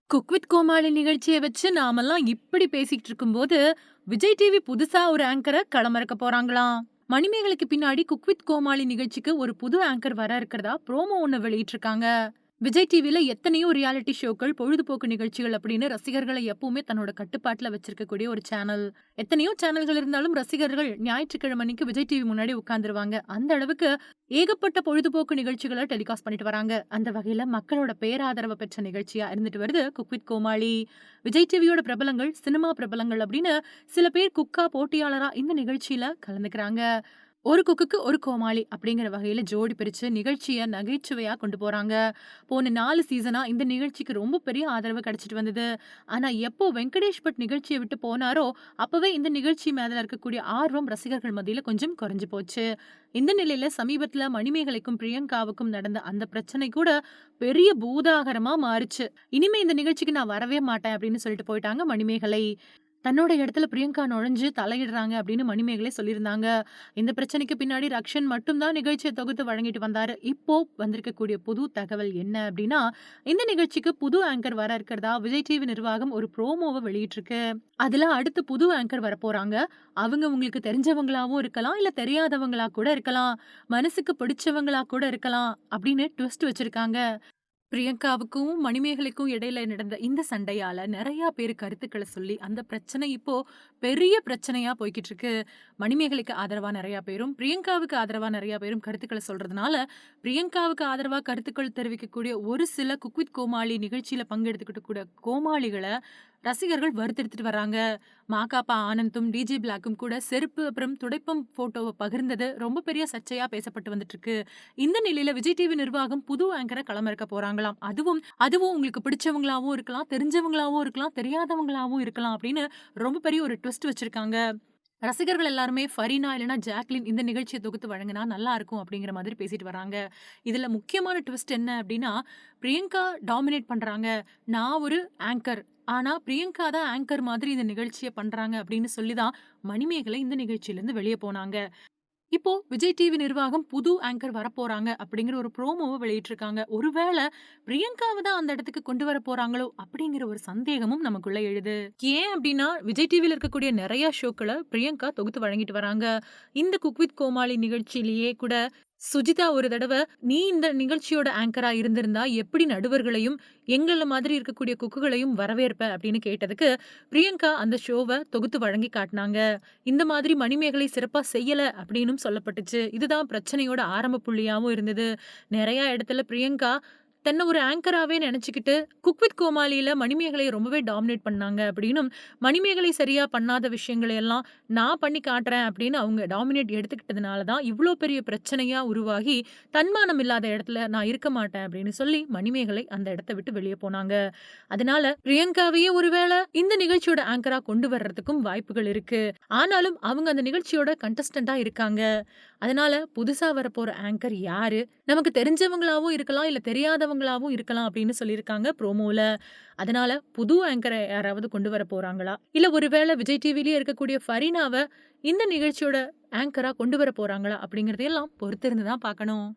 Cook with கோமாளி நிகழ்ச்சிய வச்சு நாமெல்லாம் இப்படி பேசிக்கிட்டு இருக்கும்போது, விஜய் டிவி புதுசா ஒரு ஆங்கர களமிறக்க போறாங்களாம். மணிமேகலைக்கு பின்னாடி குக் வித் கோமாளி நிகழ்ச்சிக்கு ஒரு புது ஆங்கர் வர இருக்கிறதா ப்ரோமோ ஒண்ணு வெளியிட்டிருக்காங்க. விஜய் டிவில எத்தனையோ ரியாலிட்டி ஷோக்கள், பொழுதுபோக்கு நிகழ்ச்சிகள் அப்படின்னு ரசிகர்களை எப்பவுமே தன்னோட கட்டுப்பாட்டுல வச்சிருக்கக்கூடிய ஒரு சேனல். எத்தனையோ சேனல்கள் இருந்தாலும் ரசிகர்கள் ஞாயிற்றுக்கிழமை அன்னைக்கு விஜய் டிவி முன்னாடி உட்கார்ந்துருவாங்க. அந்த அளவுக்கு ஏகப்பட்ட பொழுதுபோக்கு நிகழ்ச்சிகளை டெலிகாஸ்ட் பண்ணிட்டு வராங்க. அந்த வகையில மக்களோட பேராதரவு பெற்ற நிகழ்ச்சியா இருந்துட்டு வருது குக் வித் கோமாளி. விஜய் டிவியோட பிரபலங்கள், சினிமா பிரபலங்கள் அப்படின்னு சில பேர் குக்கா போட்டியாளரா இந்த நிகழ்ச்சியில கலந்துக்கிறாங்க. ஒரு குக்குக்கு ஒரு கோமாளி அப்படிங்கிற வகையில ஜோடி பிரிச்சு நிகழ்ச்சிய நகைச்சுவையா கொண்டு போறாங்க. போன 4 சீசனா இந்த நிகழ்ச்சிக்கு ரொம்ப பெரிய ஆதரவு கிடைச்சிட்டு வந்தது. ஆனா எப்போ வெங்கடேஷ் பட் நிகழ்ச்சிய விட்டு போனாரோ, அப்பவே இந்த நிகழ்ச்சி மேல இருக்கக்கூடிய ஆர்வம் ரசிகர்கள் மத்தியில கொஞ்சம் குறைஞ்சு போச்சு. இந்த நிலையில சமீபத்துல மணிமேகலைக்கும் பிரியங்காவுக்கும் நடந்த அந்த பிரச்சனை கூட பெரிய பூதாகரமா மாறுச்சு. இனிமே இந்த நிகழ்ச்சிக்கு நான் வரவே மாட்டேன் அப்படின்னு சொல்லிட்டு போயிட்டாங்க மணிமேகலை. தன்னோட இடத்துல பிரியங்கா நுழைஞ்சு தலையிடுறாங்க அப்படின்னு மணிமேகலை சொல்லியிருந்தாங்க. இந்த பிரச்சனைக்கு பின்னாடி ரக்ஷன் மட்டும் தான் நிகழ்ச்சிய தொகுத்து வழங்கிட்டு வந்தாரு. இப்போ வந்திருக்கக்கூடிய புது தகவல் என்ன அப்படின்னா, இந்த நிகழ்ச்சிக்கு புது ஆங்கர் வர இருக்கிறதா விஜய் டிவி நிர்வாகம் ஒரு ப்ரோமோவ வெளியிட்டிருக்கு. அதுல அடுத்து புது ஆங்கர் வரப்போறாங்க. அவங்க உங்களுக்கு தெரிஞ்சவங்களாவும் இருக்கலாம், இல்ல தெரியாதவங்களா கூட இருக்கலாம். மனசுக்கு பிடிச்சவங்களா கூட இருக்கலாம் அப்படின்னு ட்விஸ்ட் வச்சிருக்காங்க. பிரியங்காவுக்கும், மணிமேகலைக்கும் இடையில நடந்த இந்த சண்டையால நெறைய பேரு கருத்துக்கள சொல்லி, அந்த பிரச்சனை இப்போ பெரிய பிரச்சனையா போய்க்கிட்டு இருக்கு. மணிமேகலைக்கு ஆதரவா நெறைய பேரும், பிரியங்காவுக்கு ஆதரவா நெறைய பேரும் கருத்துக்கள சொல்றதுனால, பிரியங்காவுக்கு ஆதரவா கருத்துக்கள் தெரிவிக்கக்கூடிய ஒரு சில குக் வித் கோமாளி நிகழ்ச்சியில பங்கெடுத்துக்கிட்டு கூட கோமாளிகள ரசிகர்கள் வறுத்தெடுத்துட்டு வர்றாங்க. மாகாபா ஆனந்தும், டிஜே பிளாக்கும் கூட செருப்பு அப்புறம் துடைப்பம் ஃபோட்டோவ பகிர்ந்தது ரொம்ப பெரிய சர்ச்சையா பேசப்பட்டு வந்துட்டு இருக்கு. இந்த நிலையில விஜய் டிவி நிர்வாகம் புது ஆங்கர களமிறக்க போறாங்களாம். அதுவும் அதுவும் உங்களுக்கு பிடிச்சவங்களாவும் இருக்கலாம், தெரிஞ்சவங்களாவும் இருக்கலாம், தெரியாதவங்களாவும் இருக்கலாம் அப்படின்னு ரொம்ப பெரிய ஒரு ட்விஸ்ட் வச்சிருக்காங்க. ரசிகர்கள் எல்லாருமே ஃபரீனா இல்லன்னா ஜாக்லின் இந்த நிகழ்ச்சிய தொகுத்து வழங்குனா நல்லா இருக்கும் அப்படிங்கிற மாதிரி பேசிட்டு வராங்க. இதுல முக்கியமான ட்விஸ்ட் என்ன அப்படின்னா, பிரியங்கா டாமினேட் பண்றாங்க. நான் ஒரு ஆங்கர். ஆனா பிரியங்கா தான் ஆங்கர் மாதிரி இந்த நிகழ்ச்சிய பண்றாங்க அப்படின்னு சொல்லி தான் மணிமேகலை இந்த நிகழ்ச்சியிலிருந்து வெளிய போனாங்க. இப்போ விஜய் டிவி நிர்வாகம் புது ஆங்கர் வரப்போறாங்க அப்படிங்கிற ஒரு ப்ரோமோவ வெளியிட்டிருக்காங்க. ஒருவேள பிரியங்காவ தான் அந்த இடத்துக்கு கொண்டு வர போறாங்களோ அப்படிங்கிற ஒரு சந்தேகமும் நமக்குள்ள எழுது. ஏன் அப்படின்னா விஜய் டிவில இருக்கக்கூடிய நெறைய ஷோக்கள பிரியங்கா தொகுத்து வழங்கிட்டு வராங்க. இந்த குக் வித் கோமாளி நிகழ்ச்சியிலேயே கூட சுஜிதா ஒரு தடவ, "நீ இந்த நிகழ்ச்சியோட ஆங்கரா இருந்திருந்தா எப்படி நடுவர்களையும், எங்கள மாதிரி இருக்கக்கூடிய குக்குகளையும் வரவேற்ப?" அப்படின்னு கேட்டதுக்கு, பிரியங்கா அந்த ஷோவ தொகுத்து வழங்கி காட்டுனாங்க. இந்த மாதிரி மணிமேகலை சிறப்பா செய்யல அப்படின்னும் சொல்லப்பட்டுச்சு. இதுதான் பிரச்சனையோட ஆரம்ப புள்ளியாவும் இருந்தது. நெறைய இடத்துல பிரியங்கா தன்ன ஒரு ஆங்கராவே நெனச்சுக்கிட்டு, குக் வித் கோமாளில மணிமேகலைய ரொம்பவே டாமினேட் பண்ணாங்க அப்படின்னும், மணிமேகலை சரியா பண்ணாத விஷயங்கள எல்லாம் நான் பண்ணி காட்டுறேன் அப்படின்னு அவங்க டாமினேட் எடுத்துக்கிட்டதுனால தான் இவ்ளோ பெரிய பிரச்சனையா உருவாகி, தன்மானம் இல்லாத இடத்துல நான் இருக்க மாட்டேன் அப்படின்னு சொல்லி மணிமேகலை அந்த இடத்த விட்டு வெளிய போனாங்க. அதனால பிரியங்காவையே ஒருவேள இந்த நிகழ்ச்சியோட ஆங்கரா கொண்டு வர்றதுக்கும் வாய்ப்புகள் இருக்கு. ஆனாலும் அவங்க அந்த நிகழ்ச்சியோட கண்டஸ்டன்ட்டா இருக்காங்க. அதனால புதுசா வரப்போற ஆங்கர் யாரு? நமக்கு தெரிஞ்சவங்களாவும் இருக்கலாம், இல்ல தெரியாதவங்களாவும் இருக்கலாம் அப்படின்னு சொல்லியிருக்காங்க ப்ரோமோல. அதனால புது ஆங்கர யாராவது கொண்டு வர போறாங்களா? இல்ல ஒருவேள விஜய் டிவிலயே இருக்கக்கூடிய ஃபரீனாவ இந்த நிகழ்ச்சியோட ஆங்கரா கொண்டு வர போறாங்களா? அப்படிங்கிறதையெல்லாம் பொறுத்திருந்து தான் பார்க்கணும்.